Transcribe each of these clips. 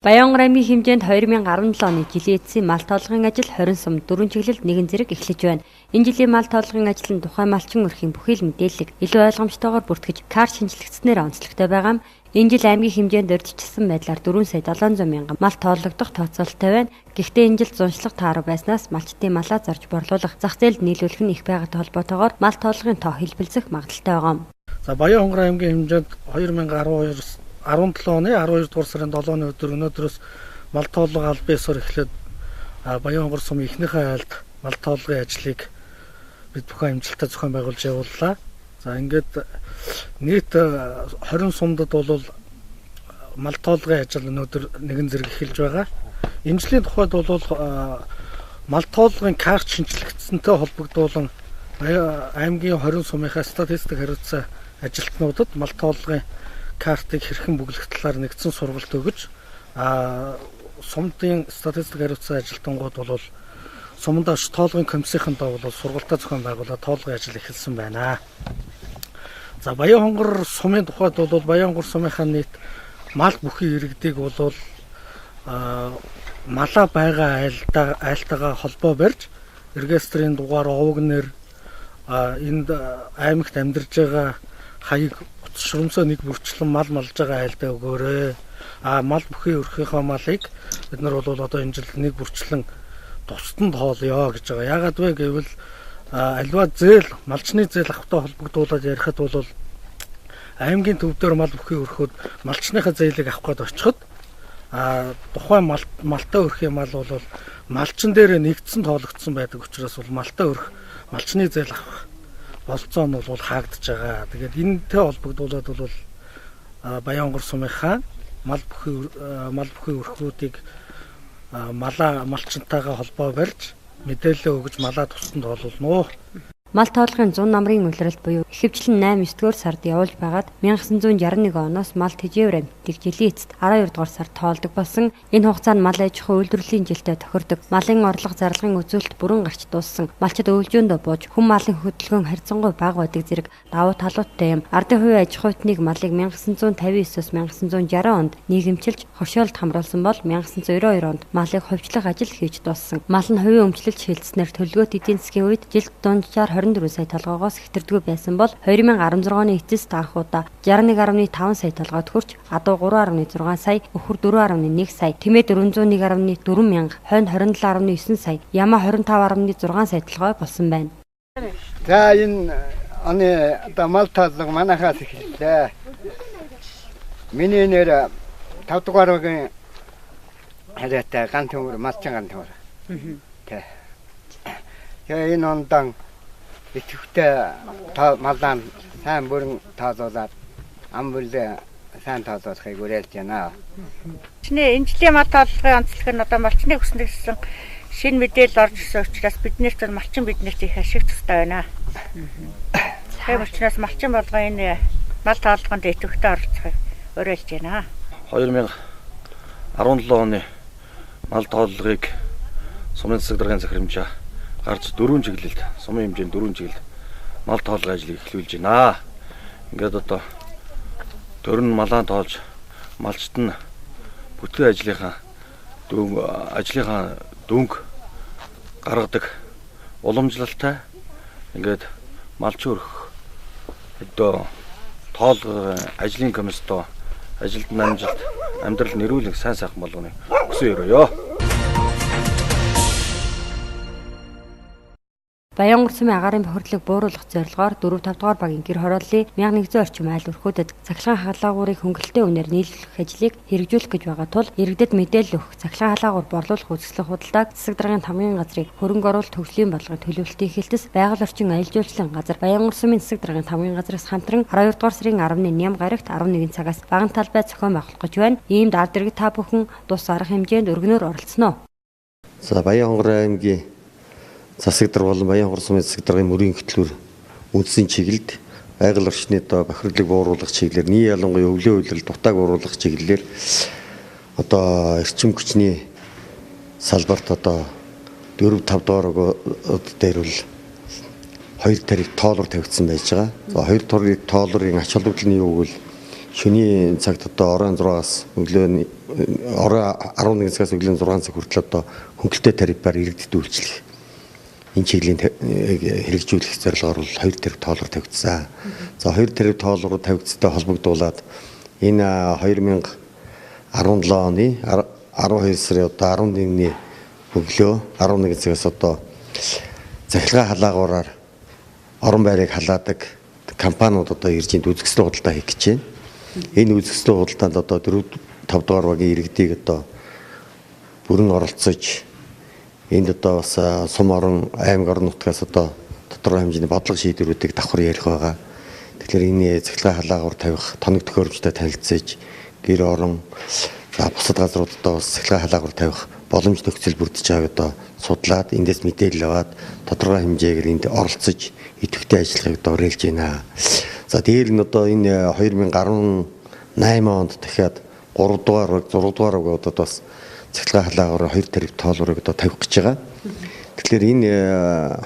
Баянгар аймгийн хэмжээнд 2017 оны жилийн эцсийн мал тоолгын ажил 20 сум 4 чиглэлд нэгэн зэрэг эхлэж байна. Энэ жилийн мал тоолгын ажил нь тухайн малчин өрхийн бүхэл мэдээллийг илүү ойлгомжтойгоор бүртгэж кар шинжилгэцснээр онцлогтой байгаа юм. Энэ жил аймгийн хэмжээнд урьдчилсан байдлаар 4 сая 700 мянган мал тоологдох тооцоололтой байна. Гэхдээ энэ жил зуншлах тааруу байснаас малчдын малаа зарж борлуулах, зах зээлд нийлүүлэх нь их байгаатай холбоотойгоор мал тоолгын тоо хэлбэлзэх магадлалтай байгаа юм. За Баянгар аймгийн хэмжээнд 17 оны 12 дугаар сарын 7-ны өдөр өнөөдрөөс мал тооллого албан ёсоор эхлээд Баянгар сумын эхнийхээ айлд мал тооллогын ажлыг бид бүхэн амжилттай зохион байгуулж явууллаа. За ингээд нийт 20 сумдад бол мал тооллогын ажил өнөөдөр нэгэн зэрэг эхэлж байгаа. Энэ жилийн тухайд бол мал тооллогын карт шинжилэгдсэнтэй холбогдуулан аймгийн 20 сумынхаа статистик хариуцсан ажилтнуудад мал тооллогын картыг хэрхэн бүглэх талаар нэгдсэн сургалт өгөж сумдын статистик хариуцсан ажилтнууд бол сумд ош тоолгын комиссийнхандаа бол сургалтаа зохион байгуулаад тоолгын ажил эхэлсэн байна. За Баянгар сумын тухайд бол Баянгар сумынхаа нийт мал бүхий иргэдийг бол малаа байгаа айлтайгаа холбоо барьж регистрийн дугаар овогнэр энд аймагт амьдарж байгаа хаяг шурамсаа нэг бүрчлэн мал малж байгаа айлдаа өгөөрэй. Мал бүхий өрхийнхөө малыг бид нар бол одоо энэ жил нэг бүрчлэн тусдан тоолё гэж байгаа. Яагаад вэ гэвэл альва зээл малчны зээл авахтай холбогдуулаад ярихад бол аймгийн төв дээр мал бүхий өрхөд малчныхаа зээлийг авах гээд очиход тухайн малтай өрхийн мал бол малчин дээр нэгдсэн тоологдсон байдаг учраас бол малтай өрх малчны зээл авах болцоо нь бол хаагдж байгаа. Тэгээд энэтэй холбогдуулаад бол Баянгар сумынхаа мал бүхий өрхрүүдийг малаа малчинтайгаа холбоо барьж мэдээлэл өгж малаа тусдан тоолуулно. Мал тоолгын 100 намрын улиралд буюу ихэвчлэн 8-9 дугаар сард явуулж байгаад 1961 оноос мал тэжээвэр амтыг жилийн эцэст 12 дугаар сард тоолдог болсон. Энэ хугацаанд мал аж ахуй үйлдвэрлэлийн жилдээ тохирдог. Малын орлого зарлагын үзүүлэлт бүрэн гарч дууссан. Малчид өвлжөөндөө бууж хүм малын хөдөлгөөн харьцангуй бага байдаг зэрэг давуу талуудтай юм. Ардын хувийн аж ахуйтныг малыг 1959-с 1960 онд нийгэмчилж хошоолд хамруулсан бол 1992 онд малыг хувьчлах ажил хийж дууссан. Мал нь хувийн өмчлөлт шилжснээр төлөвлөгөөт эдийн засгийн үед жилд дунджаар 24 сая толгоогоос хэвтэрдгүй байсан бол 2016 оны эцэст анхудаа 61.5 сая толгойд хүрч адуу 3.6 сая, өхөр 4.1 сая, тэмээ 401.4 мянга, хойно 27.9 сая, яма 25.6 сая толгой болсон байна. За энэ оны одоо мал тооллого манайхаас эхэллээ. Миний нэр 5 дугаар үеийн хараатай ган төмөр малчин ган төмөр. Тэгээ энэ ондан итгэвтэй малаа сайн бүрэн тоолуулаад ам бүлээ сайн тоолуулахыг уриалж байна. Энэ жилийн мал тооллогын онцлог нь одоо малчны хүснэгсэн шинэ мэдээлэл орж ирсэн учраас биднэрт малчин биднэрт их ашиг тустай байна. Тийм учраас малчин болгоо энэ мал тооллогонд итгэвтэй оролцохыг уриалж байна. 2017 оны мал тооллогыг сумын засаг даргын захирамжаа гарч 4 чиглэлд сумын хэмжээнд 4 чиглэлд мал тоолгын ажлыг эхлүүлж байна. Ингээд одоо төрн малаа тоолж малчт нь бүтэн ажлынхаа дүнг гаргадаг уламжлалтай ингээд малч өрх одоо тоолгын ажлын комиссто ажилд амжилт амьдрал нэрүүлэх сайн сайхан болгоны хүсэн өрөөё. Баянгар сумын агаарын бохирдлыг бууруулах зорилгоор 4-5 дугаар багийн гэр хорооллын 1100 орчим айл өрхүүдэд цахилгаан хаалгаагуурыг хөнгөлөлтийн үнээр нийлүүлэх ажлыг хэрэгжүүлэх гэж байгаа тул иргэдэд мэдээлэл өгөх, цахилгаан хаалгаагаар борлуулах үзэсгэлэн худалдааг засаг даргын хамгийн газрын хөрөнгө оруулалт төвчлийн бодлогын төлөвлөлтийн эхэлтэс байгаль орчин аялал жуулчлалын газар Баянгар сумын засаг даргын хамгийн газраас хамтран 12 дугаар сарын 10-ны ням гарагт 11 цагаас баган талбай зохион байгуулах гэж байна. Иймд ард иргэд та бүхэн тус арга хэмжээнд өргөнөөр оролцсноо. За Баянгар аймгийн засаг дарга болон Баянгар сумын засаг даргын мөрийн хөтлөөр үндсэн чиглэлд байгаль орчны бохирлыг бууруулах чиглэлээр нийт ялангуяа өвлөө үйлрэл дутааг бууруулах чиглэлээр одоо эрчим хүчний салбарт одоо 4-5 дугаар дээр бол 2 тариф тоолор тавигдсан байж байгаа. За 2 тариф тоолорын ач холбогдол нь юу гэвэл шөнийн цагт одоо оройн 6-аас өглөө орой 11 цагаас өглөө 6 цаг хүртэл одоо хөнгөлтэй тарифаар иргэдэд үйлчлэх энэ чиглэлийн хэрэгжүүлэх зорилгоор бол 2 тэрбум доллар тавигдсан. За 2 тэрбум доллар тавигдсантай холбогдуулаад энэ 2017 оны 12 сарын одоо 11-ний өглөө 11 цагаас одоо захиргаа халаагаараар орон байрыг халаадаг компаниуд одоо ирж энд үзэсгэлэн худалдаа хийх гэж байна. Энэ үзэсгэлэн худалдаанд одоо 4-5 дугаар багийн иргэдийг одоо бүрэн оролцож энд одоо бас сум орон аймаг орон нутгаас одоо тодорхой хэмжээний бодлого шийдвэрүүдийг давхар ярих байгаа. Тэгэхээр энэ захиргаа халаагаар тавих тоног төхөөрөмжтэй танилцаж гэр орон бусад газруудаа бас захиргаа халаагаар тавих боломж нөхцөл бүрдэж байгааг одоо судлаад эндээс мэдээлэл аваад тодорхой хэмжээгээр энд оролцож идэвхтэй ажиллахыг одоо уриалж байна. За дээр нь одоо энэ 2018 онд дахиад 3 дугаар баг 6 дугаар баг одоо бас захиргаа халаагаар 2 тэрбум долларыг одоо тавих гэж байгаа. Тэгэхээр энэ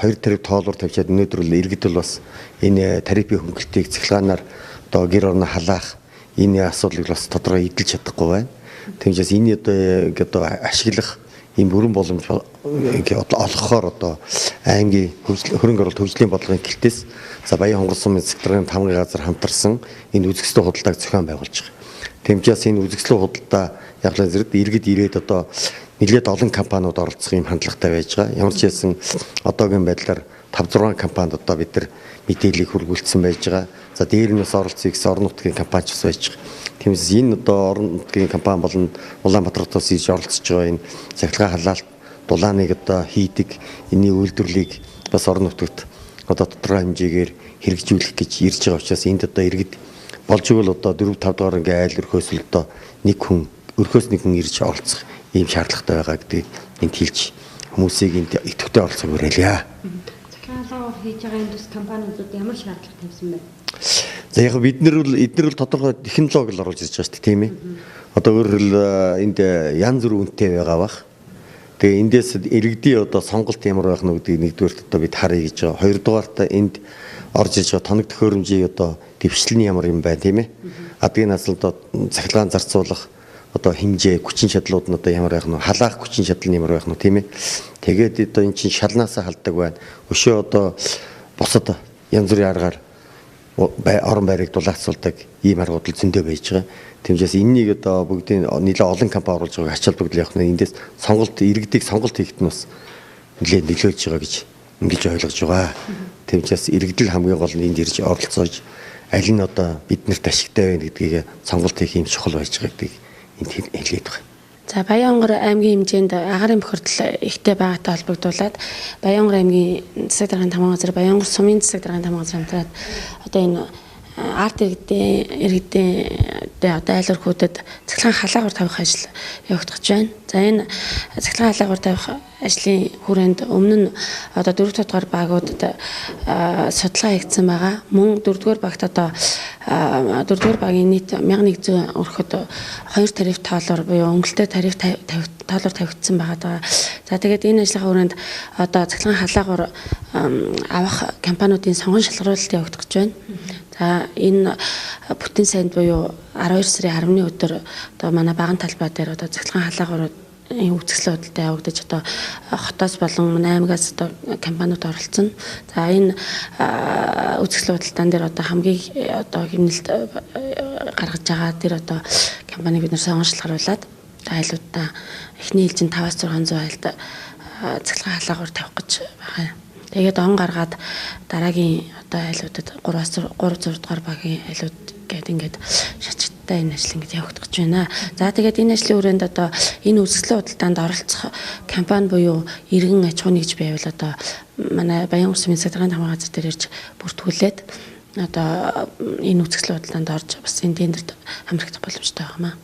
2 тэрбум доллар тавьчаад өнөөдөр л иргэд бол бас энэ тарифын хөнгөлтийг захиргаанаар одоо гэр орно халаах энэ асуудлыг бас тодорхой эдэлж чадахгүй байна. Тэгмээс энэ одоо ашиглах ийм бүрэн боломж олгохоор одоо аймгийн хөрөнгө оруулалт хөгжлийн бодлогын кэлтээс за Баян хонгор сумын секторын 5 газар хамтарсан энэ үзэсгэлэн худалдааг зохион байгуулж байгаа. Тэгмээс энэ үзэсгэлэн худалдаа яг л зэрэг иргэд ирээд одоо нэлээд олон компаниуд оролцох юм хандлагатай байж байгаа. Ямар ч хэлсэн одоогийн байдлаар 5-6 компанид одоо бид нар мэдээллийг хүргүүлсэн байж байгаа. За дээр нь бас оролцсон их орон нутгийн компани ч байж байгаа. Тиймээс энэ одоо орон нутгийн компани болон Улаанбаатараас ирж оролцож байгаа энэ захиргаа халаалт дулааныг одоо хийдэг энэний үйлдвэрлэлийг бас орон нутагт одоо тодорхой хэмжээгээр хэрэгжүүлэх гэж ирж байгаа учраас энд одоо иргэд болж игэл одоо 4-5 дугаар ингээ айл өрхөөс л одоо нэг хүн өрхөөс нэг хүн ирж оролцох ийм шаардлагатай байгаа гэдгийг энд хэлж хүмүүсийг энд идэвхтэй оролцоог уриалъя. Захиргаа халаагаар хийж байгаа энэ тус компаниудад ямар шаардлага тавьсан бэ? За яг эдгээр бол тодорхой технологи л оруулж ирж байгаа шүү дээ, тийм ээ. Одоо өөрөөр энд янз бүр үнэтэй байгаа бах. Тэгээ эндээс иргэдийн одоо сонголт ямар байх нь гэдгийг нэгдүгээрт одоо бид харъя гэж байгаа. Хоёрдугаарт энд орж иж байгаа тоног төхөөрөмжийг одоо дэвшлэл нь ямар юм байна, тийм ээ. Адгийн насалд цахилгаан зарцуулах одоо хэмжээ, хүчин чадлууд нь одоо ямар байх нь, халаах хүчин чадал нь ямар байх нь, тийм ээ. Тэгээд одоо эн чинь шалнаасаа халдаг байна. Өшөө одоо босод янз бүрийн аргаар орон байрыг дулаацуулдаг ийм аргууд л зөндөө байж байгаа. Тиймээс энэнийг одоо бүгдийн нэлээд олон компани оруулж байгааг ачаал бүгд явах нь эндээс сонголт иргэдийг сонголт хийхэд нь бас нэлээд нөлөөлж байгаа гэж ингэж ойлгож байгаа. Тиймээс иргэдэл хамгийн гол нь энд ирж оролцож аль нь одоо биднэрт ашигтай байна гэдгийг сонголт хийх юм чухал байж байгаа гэдгийг энд хэлээд байгаа. За Баян хонгор аймгийн хэмжээнд агарын бохирдол ихтэй байгаатай холбогдуулаад Баян хонгор аймгийн засаг даргын 5 газар, Баян хонгор сумын засаг даргын 5 газар хамтраад одоо энэ арт иргэдийн одоо айл өрхүүдэд цахилгаан халаагаар тавих ажил явагдаж байна. За энэ цахилгаан халаагаар тавих ажлын хүрээнд өмнө нь одоо 4 дугаар багуудад судалгаа хийгдсэн байгаа. Мөн 4 дугаар багт одоо 4 дугаар багийн нийт 1100 өрхөд 2 тариф тоолоор буюу өнгөлтэй тариф тоолоор тавигдсан байгаа. За тэгээд энэ ажлын хүрээнд одоо цахилгаан халаагаар авах компаниудын сонгон шалгаруулалт явагдаж байна. За энэ бүтэн сайд буюу 12 сарын 10-ны өдөр одоо манай багын талбай дээр одоо цахилгаан халаагаар үзэсгэлэн худалдаа явагдаж одоо хотоос болон аймагаас одоо компаниуд оролцсон. За энэ үзэсгэлэн худалдаан дээр одоо хамгийн одоо хэмнэлт гаргаж байгаа тэр одоо компаниг бид нэр сонгон шалгаруулад айлуудаа эхний ээлжинд 5-600 айлд цахилгаан халаагаар тавих гэж байгаа. Тэгээд он гаргаад дараагийн одоо айлуудад 3-6 дугаар багийн айлууд гэдэг ингээд шачигтай энэ ажил ингээд явагдаж байна. За тэгээд энэ ажлын хүрээнд одоо энэ үзэсгэлэн худалдаанд оролцох компани буюу иргэн аж ахуйн нэгж байвал одоо манай Баян хонгор сумын засаг даргын 5 газар дээр ирж бүртгүүлээд одоо энэ үзэсгэлэн худалдаанд орж бас энэ тендерт хамрагдах боломжтой байгаамаа.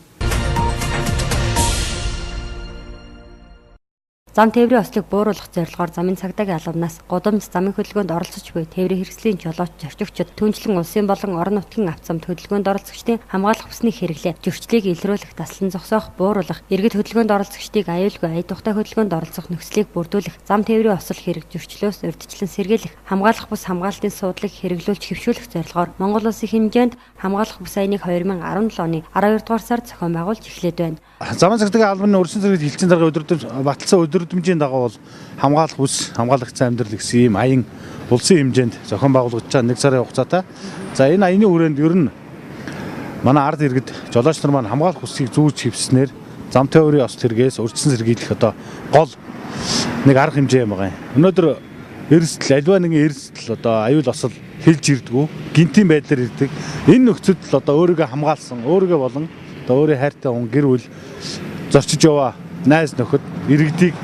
Зам тээврийн ослыг бууруулах зорилгоор замын цагдаагийн албанаас гудамж замын хөдөлгөөнд оролцож буй тээврийн хэрэгслийн жолооч зорчигчид түнчлэн улсын болон орон нутгийн авцамт хөдөлгөөнд оролцогчдын хамгаалах хүсний хэрэглээ зөрчлийг илрүүлэх, таслан зогсоох, бууруулах, иргэд хөдөлгөөнд оролцогчдыг аюулгүй ая тухтай хөдөлгөөнд оролцох нөхцөлийг бүрдүүлэх, зам тээврийн осол хэрэг зөрчлөөс урьдчилан сэргийлэх, хамгаалах бус хамгаалтын суудлыг хэрэглүүлж хэвшүүлэх зорилгоор Монгол улсын хэмжээнд хамгаалах бус аяныг 2017 оны 12 дугаар сард зохион байгуулж эхлээд байна. Замын цагдаагийн албаны өрсөн зэрэг хилцэн дарга баталсан өдрөмжийн дагуу бол хамгаалах бүс, хамгаалагчсан амьдрал гэсэн ийм аян улсын хэмжээнд зохион байгуулагдаж байгаа 1 сарын хугацаатай. За энэ аяны хүрээнд ер нь манай ард иргэд жолооч нар маань хамгаалах бүсийг зүүж хөвснээр зам тээврийн осол хэрэгээс урьдчилан сэргийлэх одоо гол нэг арга хэмжээ юм байгаа юм. Өнөөдөр эрсдэл альва нэгэн эрсдэл одоо аюул осол хэлж ирдгүү, гинтийн байдлаар ирдэг. Энэ нөхцөлд л одоо өөрийгөө хамгаалсан, өөрийгөө болон одоо өөрийн хайртай хүн гэр бүл зорчиж яваа найз нөхөд иргэдийг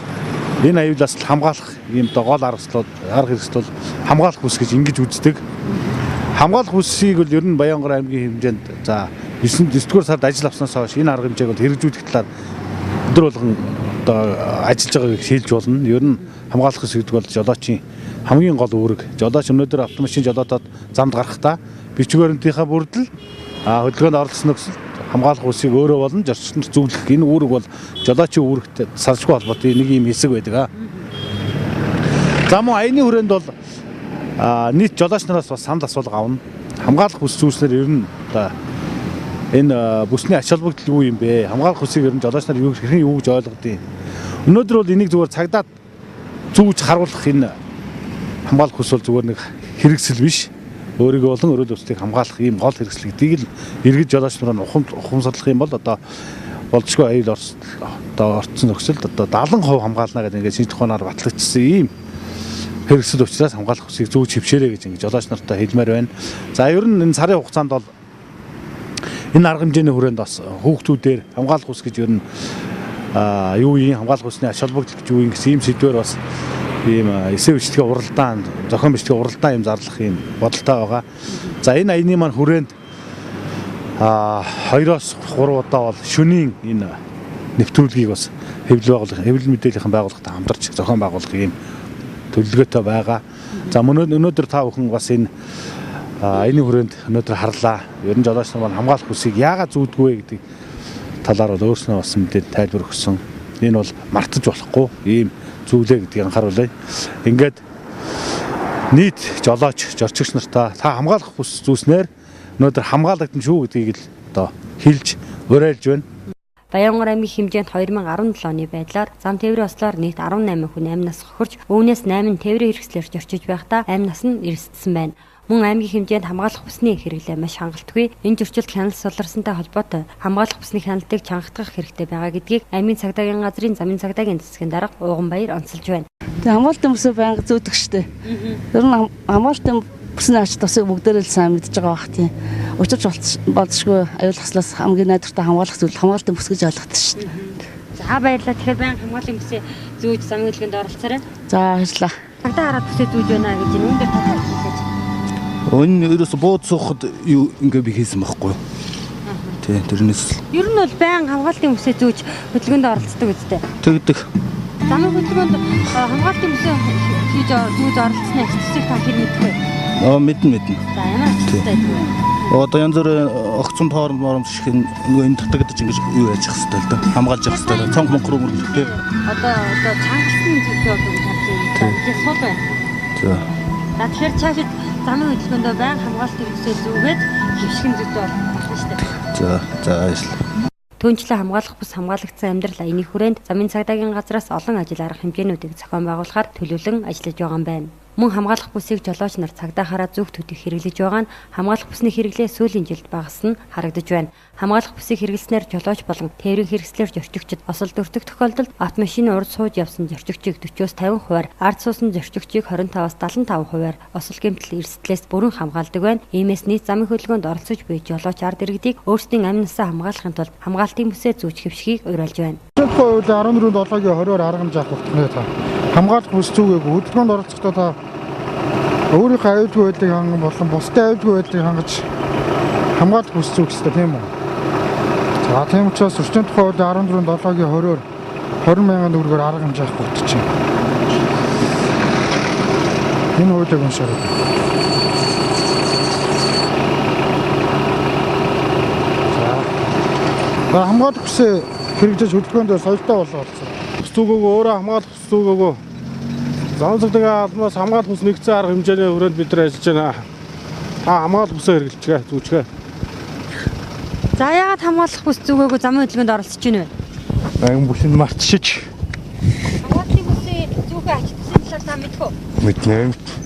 энэ аюулаас хамгаалах ийм гол арга хэрэгсэл бол хамгаалах бүс гэж ингэж үздэг. Хамгаалах бүсийг бол ер нь Баянгар аймгийн хэмжээнд за 9-р сард ажил авснаас хойш энэ арга хэмжээг бол хэрэгжүүлэх талаар өдөр болгон одоо ажиллаж байгааг шийдэж болно. Ер нь хамгаалах бүс гэдэг бол жолоочийн хамгийн гол үүрэг. Жолооч өнөөдөр автомашин жолоотоод замд гарахдаа бичгүүрнтийнхаа бүрдэл хөдөлгөөнд оролцсон нөхцөл хамгаалах бүсийг өөрөө болон зорчигчдод зөвлөх энэ үүрэг бол жолоочийн үүрэгтэй салшгүй холбоотой нэг юм хэсэг байдаг. За мөн аяны хүрээнд бол нийт жолооч нараас бас санд асуулга авна. Хамгаалах бүс зүүснээр ер нь энэ бүсний ач холбогдол юу юм бэ? Хамгаалах бүсийг ер нь жолооч нар хэрхэн юу гэж ойлгодгийг. Өнөөдөр бол энийг зүгээр цагдаад зүүж харуулах энэ хамгаалах бүс бол зүгээр нэг хэрэгсэл биш. Өөрийгөө болон өрөө төслийг хамгаалах ийм гол хэрэгсэл гэдгийг л иргэд жолооч нар ухамсарлах юм бол одоо болцгүй аюул одоо орцсон нөхцөлд одоо 70% хамгаална гэдэг ингээд шинжлэх ухаанаар батлагдсан ийм хэрэгсэл учраас хамгаалах бүсийг зүүж хөвшөөрэй гэж ингээд жолооч нартай хэлмээр байна. За ер нь энэ сарын хугацаанд бол энэ арга хэмжээний хүрээнд бас хүүхдүүдээр хамгаалах бүс гэж ер нь юу юм хамгаалах бүсний ач холбогдол гэж юу юм гэсэн ийм сэдвээр бас ийм эсэв бичлэгээ уралдаан, зохион бичлэгээ уралдаан юм зарлах юм бодолтой байгаа. За энэ аяны маань хүрээнд 2-оос 3 удаа бол шөнийн энэ нэвтрүүлгийг бас хэвлэл мэдээллийн байгууллагатай хамтарч зохион байгуулах юм төлөвлөгөөтэй байгаа. За өнөөдөр та бүхэн бас энэ аяны хүрээнд өнөөдөр харлаа. Ер нь жолооч нар маань хамгаалах бүсийг яагаад зүүдгүй вэ гэдэг талаар бол өөрснөө бас мэдээд тайлбар өгсөн. Энэ бол мартаж болохгүй ийм зүйлээ гэдгийг анхааруулъя. Ингээд нийт жолооч, зорчигч нартаа та хамгаалах бүс зүүснээр өнөөдөр хамгаалагдсан шүү гэдгийг л одоо хэлж уриалж байна. Баянгар аймгийн хэмжээнд 2017 оны байдлаар зам тээврийн ослоор нийт 18 хүн амь нас хохирч, үүнээс 8 тээврийн хэрэгслээр зорчиж байхдаа амь нас нь эрсдсэн байна. Мөн аймгийн хэмжээнд хамгаалах бүсний хэрэглээ маш хангалтгүй. Энэ зөрчилд хяналт суларсантай холбоотой хамгаалах бүсний хяналтыг чангатгах хэрэгтэй байгаа гэдгийг аймгийн цагдаагийн газрын замын цагдаагийн засгийн дарга Ууганбаяр онцолж байна. Хамгаалтын бүсээ байнга зүүдэг штэ. Ер нь хамгаалтын бүсний ач тусыг бүгдээрээ л сайн мэдж байгаа бах тийм. Учирч болцшгүй аюул хаслаас хамгийн найдвартай хамгаалах зүйл хамгаалтын бүс гэж ойлгодог штэ. За баярлалаа. Тэгэхээр байнга хамгаалын бүсээ зүүж замын хөдөлгөөнд оролцоорой. За баярлалаа. Цагдаа хараад бүсээ зүүж байна гэж энэ дээр тохиолдсон. Энэ ерөөсө бууд суухад юу ингээ би хийсэн байхгүй юу? Тий, тэрнээс л. Ер нь бол байнга хамгаалтын бүсээ зүүж хөдөлгөөнд оролцдог үстэй. Тэгдэг. Замын хөдөлгөөнд хамгаалтын бүсээ хийж зүүж оролцсны ач тусыг та хэр мэдэх вэ? Мэднэ. За ямар ач тустай вэ? Одоо янз бүрийн огцон тоорн моромж шиг нөгөө энэ татагдаж ингэж юу яаж явах хэрэгтэй л да. Хамгаалж явах хэрэгтэй. Цонх монхруу мөрөлтэй. Одоо чангалсан зүйлтэй бол гэж харж байна. Тэгэхээр сул байна. За. Тэгэхээр цаашид замын хөдөлгөөндөө байнга хамгаалтын бүсээ зүүгээд хөвшгөн зүйтэй болно шүү дээ. За баярлалаа. Түүнчлэн хамгаалах бус хамгаалагдсан амьдрал аяны хүрээнд замын цагдаагийн газраас олон ажил арга хэмжээнүүдийг зохион байгуулахаар төлөвлөн ажиллаж байгаа юм байна. Мөн хамгаалах бүсийг жолооч нар цагдаа зүг төдий хэрэглэж байгаа нь хамгаалах бүсний хэрэглээ сүүлийн жилд багассан харагдаж байна. Хамгаалах бүсийг хэрэглэснээр жолооч болон тээврийн хэрэгслээр зорчигчид осол дөртөх тохиолдолд автомашины урд сууж явсан зорчигчийг 40-50 хувиар, ард суусан зорчигчийг 25-75 хувиар осол гэмтэл эрсдлээс бүрэн хамгаалдаг байна. Иймээс нийт замын хөдөлгөөнд оролцож буй жолооч ард иргэдийг өөрсдийн амь насаа хамгаалахын тулд хамгаалтын бүсээ зүүж хэвшгийг уриалж байна. Жишээлбэл 14-7-гийн 20-оор арга хэмжээ авах хэрэгтэй та. Хамгаалах бүс зүгээгүй хөдөлгөөнд оролцохдоо та өөрийнхөө аюулгүй байдлыг ханган болон бусдын аюулгүй байдлыг хангаж хамгаалах бүс зүүх хэрэгтэй тийм үү? За тийм учраас өрчлийн тухай хууль 14-7-гийн 20-оор 20,000 төгрөгөөр арга хэмжээ авах болчих чинь. Энэ хуулийг уншаад. За. Хамгаалах хүсээ хэрэгжиж хөдөлгөөндөө соёлтой болгоолцсон. Бус зүгөөгөө өөрөө хамгаалах бус зүгөөгөө замцдаг алмаас хамгаалах бус нэгдсэн арга хэмжээний хүрээнд бид нар ажиллаж байна. Хамгаалах бусаа хэрэгжилчгээ зүүчгээ. За яагаад хамгаалах бус зүгөөгөө замын хөдөлгөөнд оролцож байна вэ? Англи бүсэнд мартшиж. Хамгааллын бүсээ зүгөө ач тусын талаар та мэдэх үү? Мэднэ.